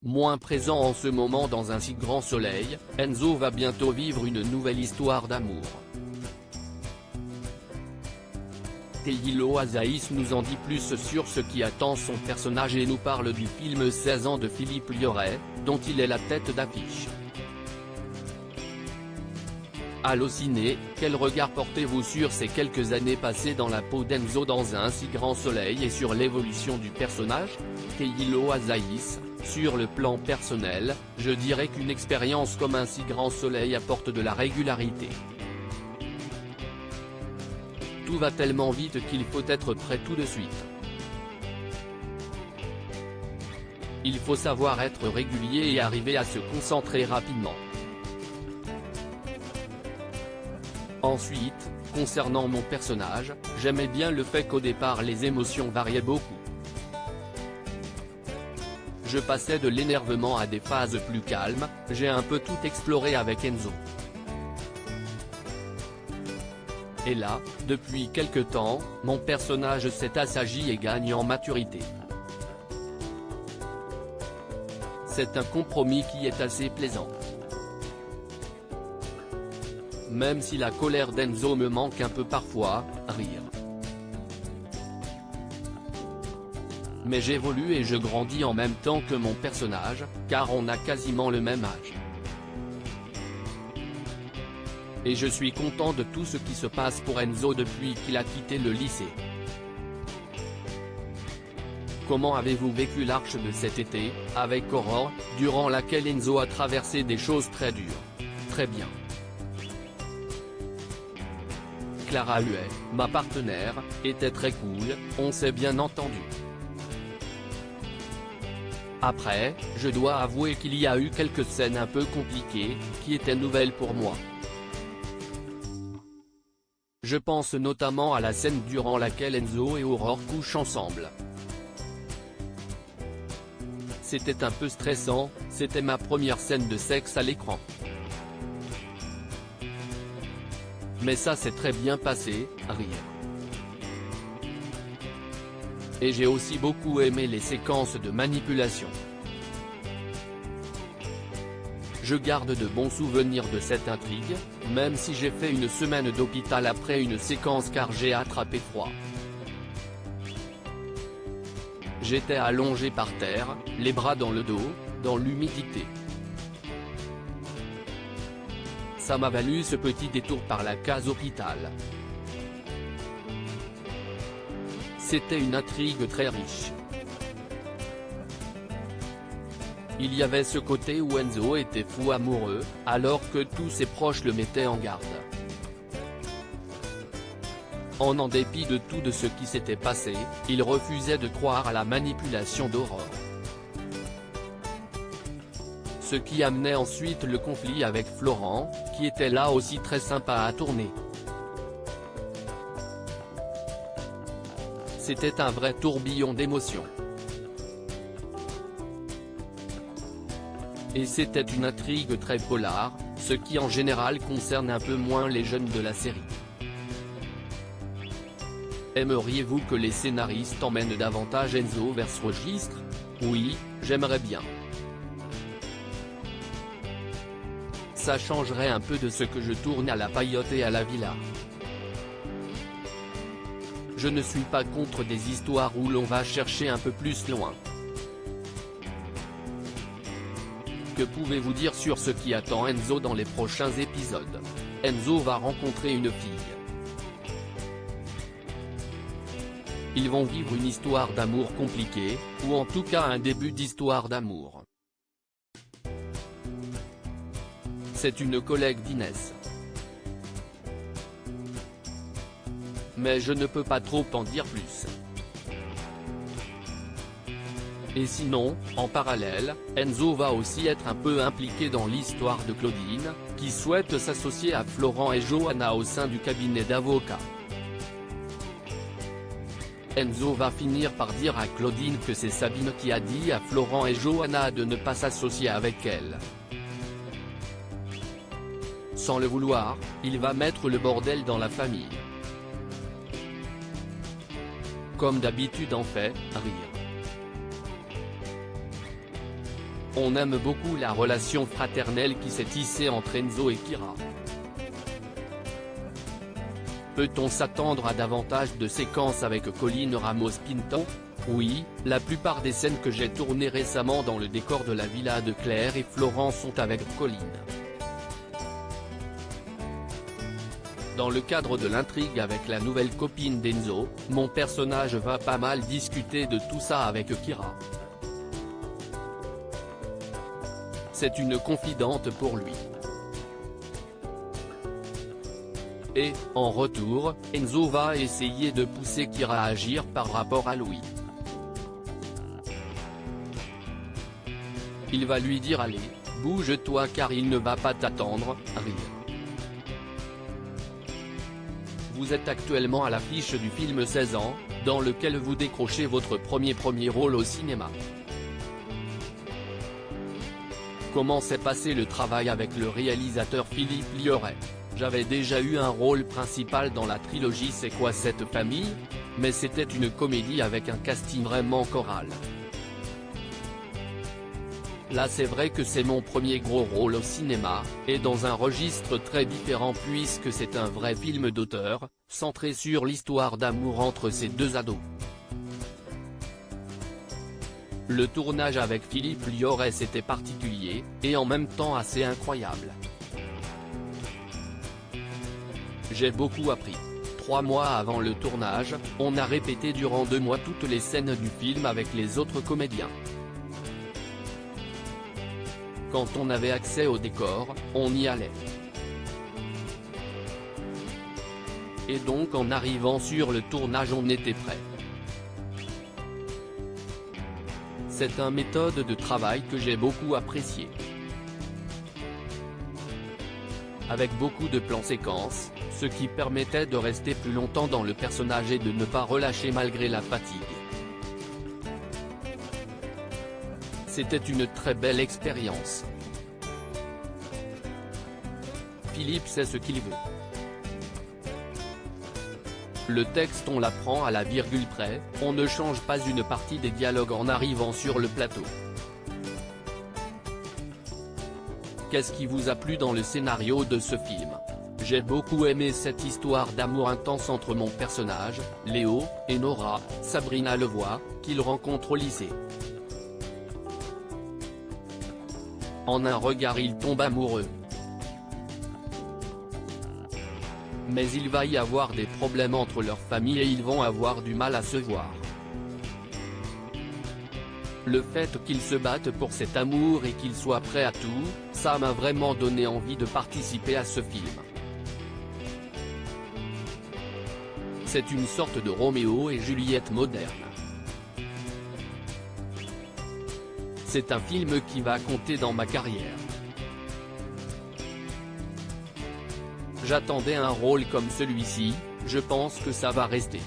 Moins présent en ce moment dans un si grand soleil, Enzo va bientôt vivre une nouvelle histoire d'amour. Teilo Azaïs nous en dit plus sur ce qui attend son personnage et nous parle du film 16 ans de Philippe Liorret, dont il est la tête d'affiche. Allociné, quel regard portez-vous sur ces quelques années passées dans la peau d'Enzo dans un si grand soleil et sur l'évolution du personnage? Teilo Azaïs, sur le plan personnel, je dirais qu'une expérience comme un si grand soleil apporte de la régularité. Tout va tellement vite qu'il faut être prêt tout de suite. Il faut savoir être régulier et arriver à se concentrer rapidement. Ensuite, concernant mon personnage, j'aimais bien le fait qu'au départ les émotions variaient beaucoup. Je passais de l'énervement à des phases plus calmes, j'ai un peu tout exploré avec Enzo. Et là, depuis quelque temps, mon personnage s'est assagi et gagne en maturité. C'est un compromis qui est assez plaisant. Même si la colère d'Enzo me manque un peu parfois, rire. Mais j'évolue et je grandis en même temps que mon personnage, car on a quasiment le même âge. Et je suis content de tout ce qui se passe pour Enzo depuis qu'il a quitté le lycée. Comment avez-vous vécu l'arche de cet été, avec Aurore, durant laquelle Enzo a traversé des choses très dures? Très bien. Clara Huet, ma partenaire, était très cool, on s'est bien entendu. Après, je dois avouer qu'il y a eu quelques scènes un peu compliquées, qui étaient nouvelles pour moi. Je pense notamment à la scène durant laquelle Enzo et Aurore couchent ensemble. C'était un peu stressant, c'était ma première scène de sexe à l'écran. Mais ça s'est très bien passé, rire. Et j'ai aussi beaucoup aimé les séquences de manipulation. Je garde de bons souvenirs de cette intrigue, même si j'ai fait une semaine d'hôpital après une séquence car j'ai attrapé froid. J'étais allongé par terre, les bras dans le dos, dans l'humidité. Ça m'a valu ce petit détour par la case hôpital. C'était une intrigue très riche. Il y avait ce côté où Enzo était fou amoureux, alors que tous ses proches le mettaient en garde. En dépit de tout de ce qui s'était passé, il refusait de croire à la manipulation d'Aurore. Ce qui amenait ensuite le conflit avec Florent, qui était là aussi très sympa à tourner. C'était un vrai tourbillon d'émotions. Et c'était une intrigue très polar, ce qui en général concerne un peu moins les jeunes de la série. Aimeriez-vous que les scénaristes emmènent davantage Enzo vers ce registre? Oui, j'aimerais bien. Ça changerait un peu de ce que je tourne à la Paillote et à la Villa. Je ne suis pas contre des histoires où l'on va chercher un peu plus loin. Que pouvez-vous dire sur ce qui attend Enzo dans les prochains épisodes? Enzo va rencontrer une fille. Ils vont vivre une histoire d'amour compliquée, ou en tout cas un début d'histoire d'amour. C'est une collègue d'Inès. Mais je ne peux pas trop en dire plus. Et sinon, en parallèle, Enzo va aussi être un peu impliqué dans l'histoire de Claudine, qui souhaite s'associer à Florent et Johanna au sein du cabinet d'avocats. Enzo va finir par dire à Claudine que c'est Sabine qui a dit à Florent et Johanna de ne pas s'associer avec elle. Sans le vouloir, il va mettre le bordel dans la famille. Comme d'habitude en fait, rire. On aime beaucoup la relation fraternelle qui s'est tissée entre Enzo et Kira. Peut-on s'attendre à davantage de séquences avec Colin Ramos-Pinto? Oui, la plupart des scènes que j'ai tournées récemment dans le décor de la villa de Claire et Florence sont avec Colin. Dans le cadre de l'intrigue avec la nouvelle copine d'Enzo, mon personnage va pas mal discuter de tout ça avec Kira. C'est une confidente pour lui. Et, en retour, Enzo va essayer de pousser Kira à agir par rapport à lui. Il va lui dire allez, bouge-toi car il ne va pas t'attendre, rire. Vous êtes actuellement à l'affiche du film 16 ans, dans lequel vous décrochez votre premier rôle au cinéma. Comment s'est passé le travail avec le réalisateur Philippe Liorret? J'avais déjà eu un rôle principal dans la trilogie C'est quoi cette famille? Mais c'était une comédie avec un casting vraiment choral. Là c'est vrai que c'est mon premier gros rôle au cinéma, et dans un registre très différent puisque c'est un vrai film d'auteur, centré sur l'histoire d'amour entre ces deux ados. Le tournage avec Philippe Liorret c'était particulier, et en même temps assez incroyable. J'ai beaucoup appris. 3 mois avant le tournage, on a répété durant 2 mois toutes les scènes du film avec les autres comédiens. Quand on avait accès au décor, on y allait. Et donc en arrivant sur le tournage on était prêt. C'est une méthode de travail que j'ai beaucoup appréciée. Avec beaucoup de plans séquences, ce qui permettait de rester plus longtemps dans le personnage et de ne pas relâcher malgré la fatigue. C'était une très belle expérience. Philippe sait ce qu'il veut. Le texte on l'apprend à la virgule près, on ne change pas une partie des dialogues en arrivant sur le plateau. Qu'est-ce qui vous a plu dans le scénario de ce film? J'ai beaucoup aimé cette histoire d'amour intense entre mon personnage, Léo, et Nora, Sabrina Levoix, qu'il rencontre au lycée. En un regard ils tombent amoureux. Mais il va y avoir des problèmes entre leurs familles et ils vont avoir du mal à se voir. Le fait qu'ils se battent pour cet amour et qu'ils soient prêts à tout, ça m'a vraiment donné envie de participer à ce film. C'est une sorte de Roméo et Juliette moderne. C'est un film qui va compter dans ma carrière. J'attendais un rôle comme celui-ci, je pense que ça va rester.